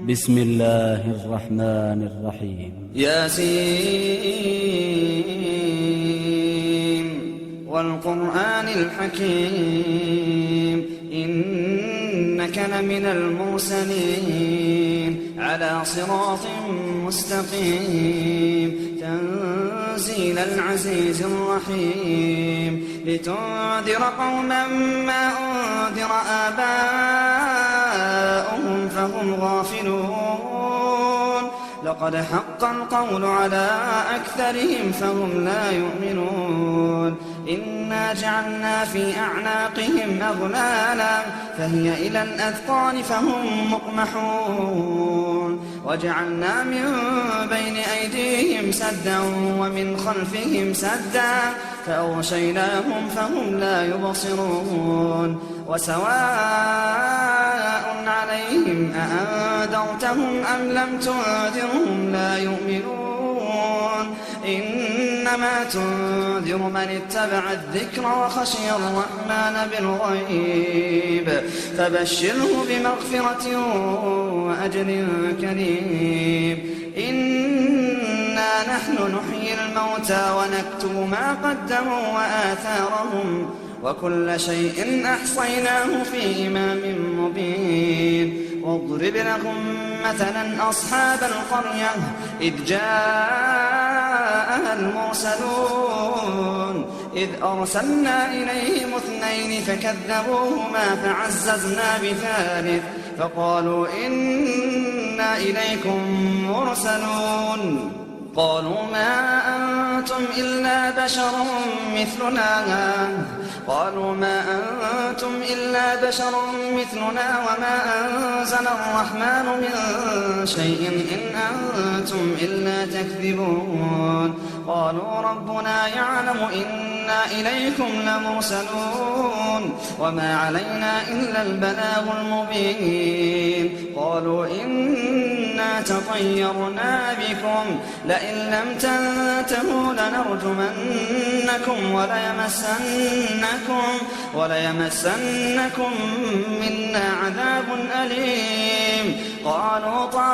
بسم الله الرحمن الرحيم ياسين والقرآن الحكيم إنك لمن المرسلين على صراط مستقيم تنزيل العزيز الرحيم لتنذر قوما ما أنذر آباؤهم فهم غافلون لقد حق القول على أكثرهم فهم لا يؤمنون إنا جعلنا في أعناقهم أغلالا فهي إلى الأذقان فهم مقمحون وجعلنا من بين أيديهم سدا ومن خلفهم سدا فأغشيناهم فهم لا يبصرون وسواء عليهم أأنذرتهم أم لم تنذرهم لا يؤمنون إنما تنذر من اتبع الذكر وخشي الرحمن بالغيب فبشره بمغفرة وأجر كريم إنا نحن نحيي الموتى ونكتب ما قدموا وآثارهم وكل شيء أحصيناه في إمام مبين واضرب لهم مثلا أصحاب القرية إذ جاءها المرسلون إذ أرسلنا إليهم اثنين فكذبوهما فعززنا بثالث فقالوا إنا إليكم مرسلون قالوا ما أنتم إلا بشر مثلنا وما أنزل الرحمن من شيء إن أنتم إلا تكذبون قالوا ربنا يعلم إنا إليكم لمرسلون وما علينا إلا البلاغ المبين قالوا إنا تطيرنا بكم لئن لم تنتهوا لنرجمنكم وليمسنكم منا عذاب أليم قالوا طائركم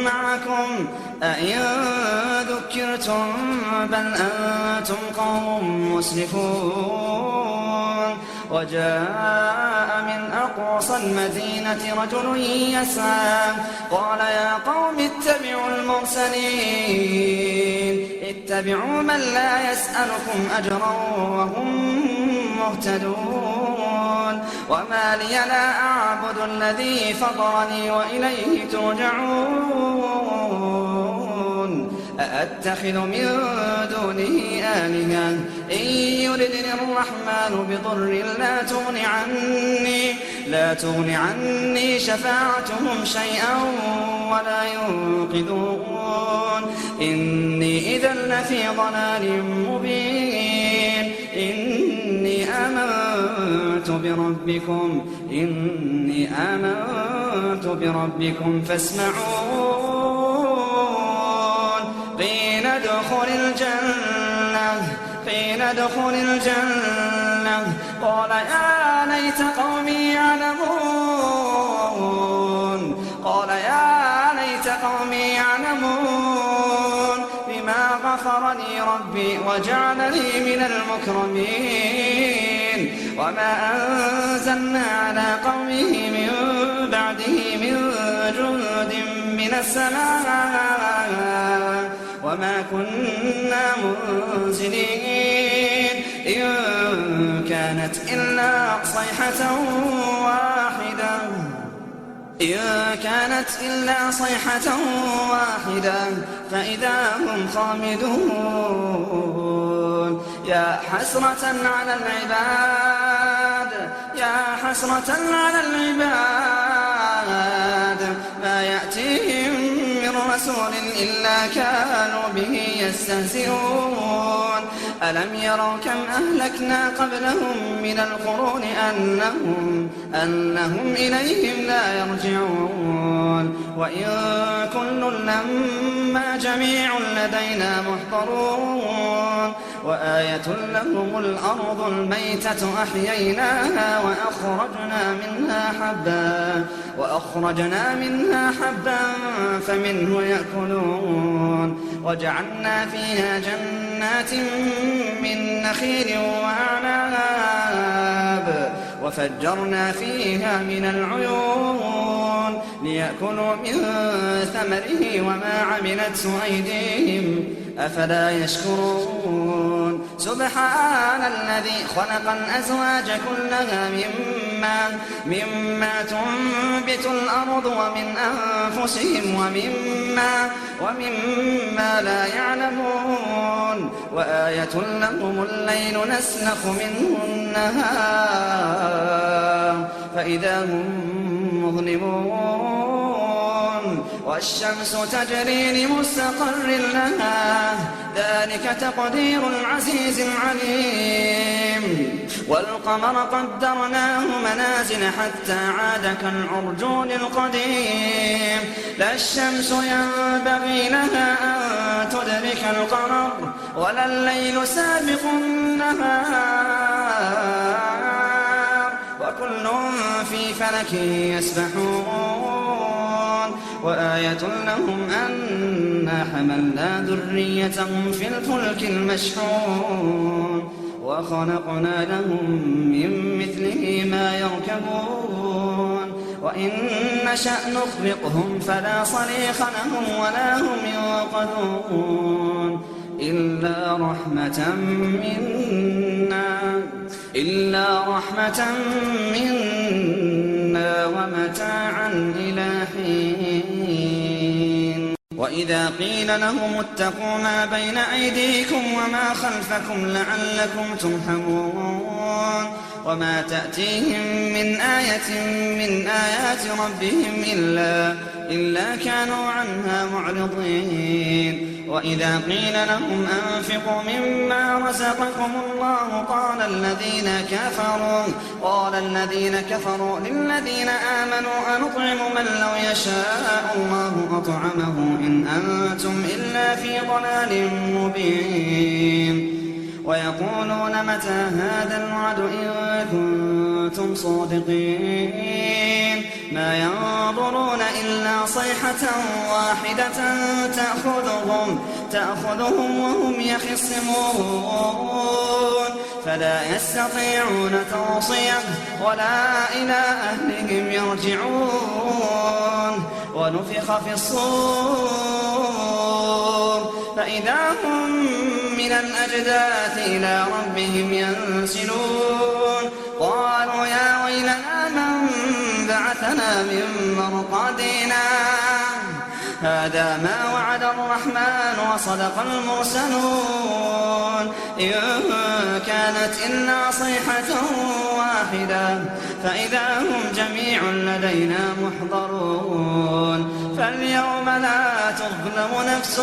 معكم أئن ذكرتم بل أنتم قوم مسرفون وجاء من أقصى المدينة رجل يسعى قال يا قوم اتبعوا المرسلين اتبعوا من لا يسألكم أجرا وهم مهتدون وما لي لا أعبد الذي فطرني وإليه ترجعون أأتخذ من دونه آلهة إن يردني الرحمن بضر لا تغن عني شفاعتهم شيئا ولا ينقذون إني إذا لفي ضلال مبين إني آمنت بربكم فاسمعون قيل ادخل الجنة قال يا ليت قومي يعلمون بما غفر لي ربي وجعلني من المكرمين وما أنزلنا على قومه من بعده من جند من السماء وما كنا منزلين إن كانت إلا صيحة واحدة فإذا هم خامدون يا حسرة على العباد ما يأتيهم من رسول إلا كانوا به يستهزئون ألم يروا كم أهلكنا قبلهم من القرون أنهم إليهم لا يرجعون وإن كل لما جميع لدينا محضرون وآية لهم الأرض الميتة أحييناها وأخرجنا منها حبا فمنه يأكلون وجعلنا فيها جنات من نخيل وأعناب وفجرنا فيها من العيون ليأكلوا من ثمره وما عملته أيديهم أفلا يشكرون سبحان الذي خلق الأزواج كلها مما تنبت الأرض ومن أنفسهم ومما لا يعلمون وآية لهم الليل نسلخ منه النهار فإذا هم مظلمون والشمس تجري لمستقر لها ذلك تقدير العزيز العليم والقمر قدرناه منازل حتى عاد كالعرجون القديم لا الشمس ينبغي لها أن تدرك القمر ولا الليل سابق النهار وكل في فلك يسبحون وآية لهم أنا حملنا ذريتهم في الفلك المشحون وخلقنا لهم من مثله ما يركبون وإن نشأ نخرقهم فلا صريخ لهم ولا هم يوقظون إلا رحمة منا ومتاعا إلى حين وإذا قيل لهم اتقوا ما بين أيديكم وما خلفكم لعلكم ترحمون وما تأتيهم من آية من آيات ربهم إلا كانوا عنها معرضين وإذا قيل لهم أنفقوا مما رزقكم الله قال الذين كفروا للذين آمنوا أنطعم من لو يشاء الله أطعمه إن أنتم إلا في ضلال مبين ويقولون متى هذا الوعد إن كنتم صادقين ما ينظرون إلا صيحة واحدة تأخذهم وهم يخصمون فلا يستطيعون توصية ولا إلى أهلهم يرجعون ونفخ في الصور فإذا هم من الأجداث إلى ربهم ينسلون قالوا يا ويلنا من بعثنا من مرقدنا هذا ما وعد الرحمن وصدق المرسلون إن كانت إلا صيحة واحدة فإذا هم جميع لدينا محضرون فاليوم لا تظلم نفس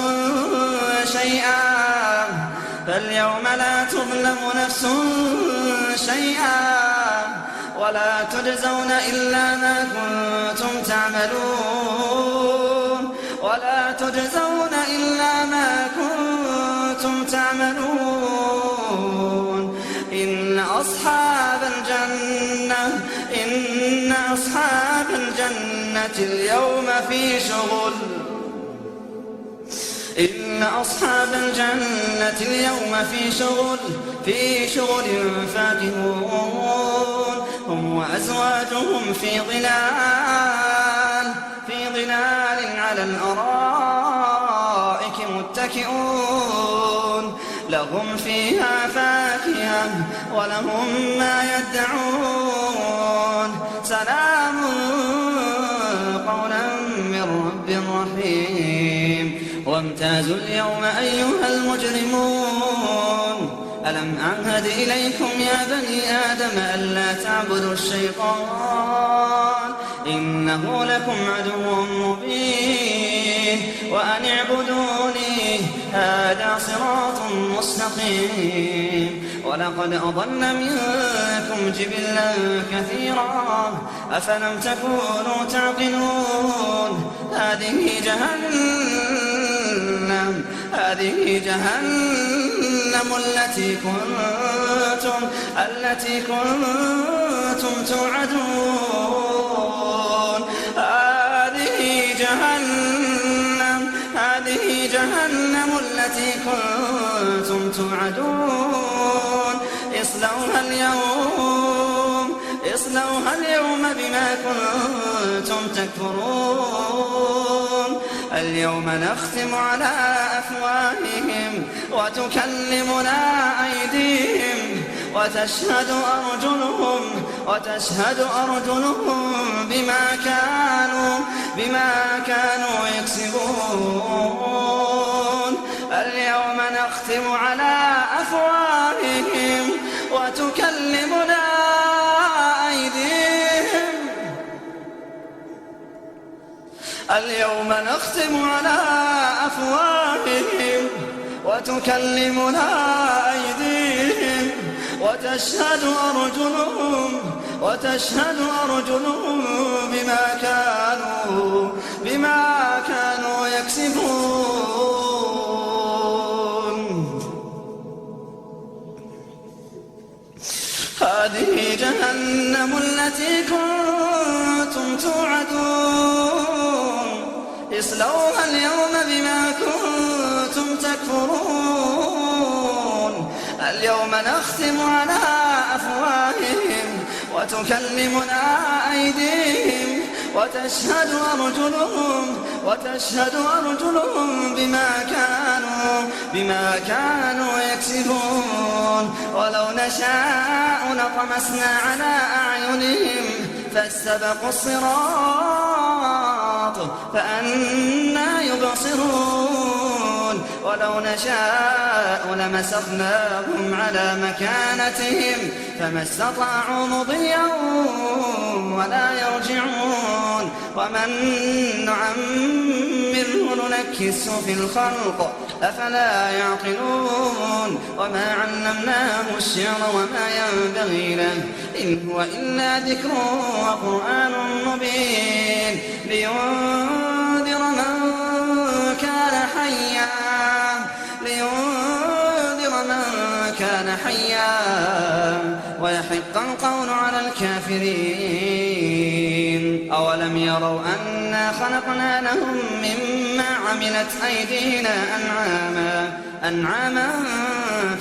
شيئا ولا تجزون إلا ما كنتم تعملون إن أصحاب الجنة اليوم في شغل فاكهون هم وأزواجهم في ظلال على الأرائك متكئون لهم فيها فاكهة ولهم ما يدعون سلام قولا من رب رحيم وامتازوا اليوم أيها المجرمون ألم أعهد إليكم يا بني آدم ألا تعبدوا الشيطان إنه لكم عدو مبين وأن اعبدوني هذا صراط مستقيم ولقد أضل منكم جبلا كثيرا أفلم تكونوا تعقلون هذه جهنم التي كنتم توعدون. هذه جهنم التي كنتم توعدون. اصلوها اليوم بما كنتم تكفرون. اليوم نختم على أفواههم وتكلمنا أيديهم وتشهد أرجلهم بما كانوا يكسبون. اليوم نختم على أفواههم وتكلمنا أيديهم. اليوم نختم على أفواههم وتكلمنا أيديهم وتشهد أرجلهم بما كانوا يكسبون. هذه جهنم التي كنتم توعدون. اصلوها اليوم بما كنتم تكفرون. اليوم نختم على أفواههم وتكلمنا أيديهم وتشهد أرجلهم بما كانوا يكسبون. ولو نشاء لطمسنا على أعينهم فاستبقوا الصراط فأنى يبصرون. ولو نشاء لمسخناهم على مكانتهم فما استطاعوا مضيا ولا يرجعون. ومن نعمره ننكسه في الخلق أفلا يعقلون. وما علمناه الشعر وما ينبغي له إن هو إلا ذكر وقرآن مبين لينذر من كان حيا ويحق القول على الكافرين. أولم يروا أنا خلقنا لهم مما عملت أيدينا أنعاما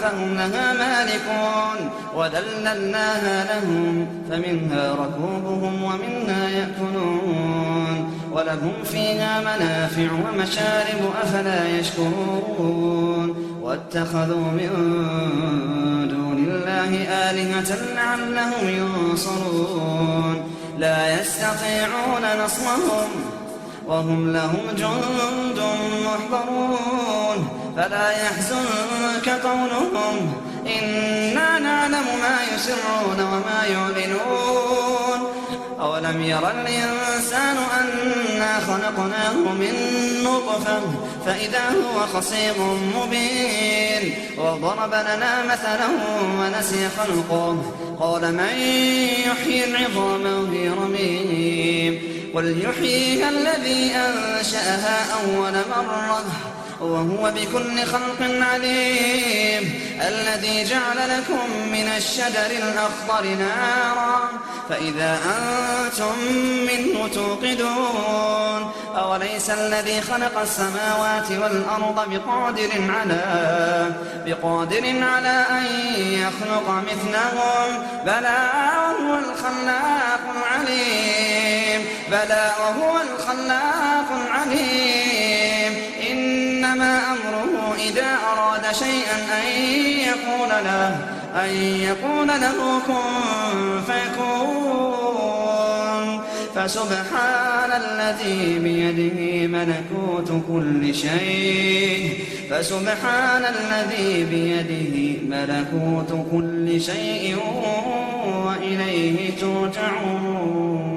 فهم لها مالكون وذللناها لهم فمنها ركوبهم ومنها يأكلون ولهم فيها منافع ومشارب أفلا يشكرون. واتخذوا من دون الله آلهة لعلهم ينصرون. لا يستطيعون نصرهم وهم لهم جند محضرون. فلا يحزنك قولهم إنا نعلم ما يسرون وما يعلنون. أولم ير الإنسان أنا خلقناه من نطفة فإذا هو خصيم مبين. وضرب لنا مثلا ونسي خلقه قال من يحيي العظام وهي رميم قل يحييها الذي أنشأها أول مرة وهو بكل خلق عليم. الذي جعل لكم من الشجر الأخضر نارا فإذا أنتم منه توقدون. أوليس الذي خلق السماوات والأرض بقادر على أن يخلق مثلهم بلى وهو الخلاق العليم. إنما أمره إذا أراد شيئا أن يقول له كن فيكون. فسبحان الذي بيده ملكوت كل شيء وإليه ترجعون.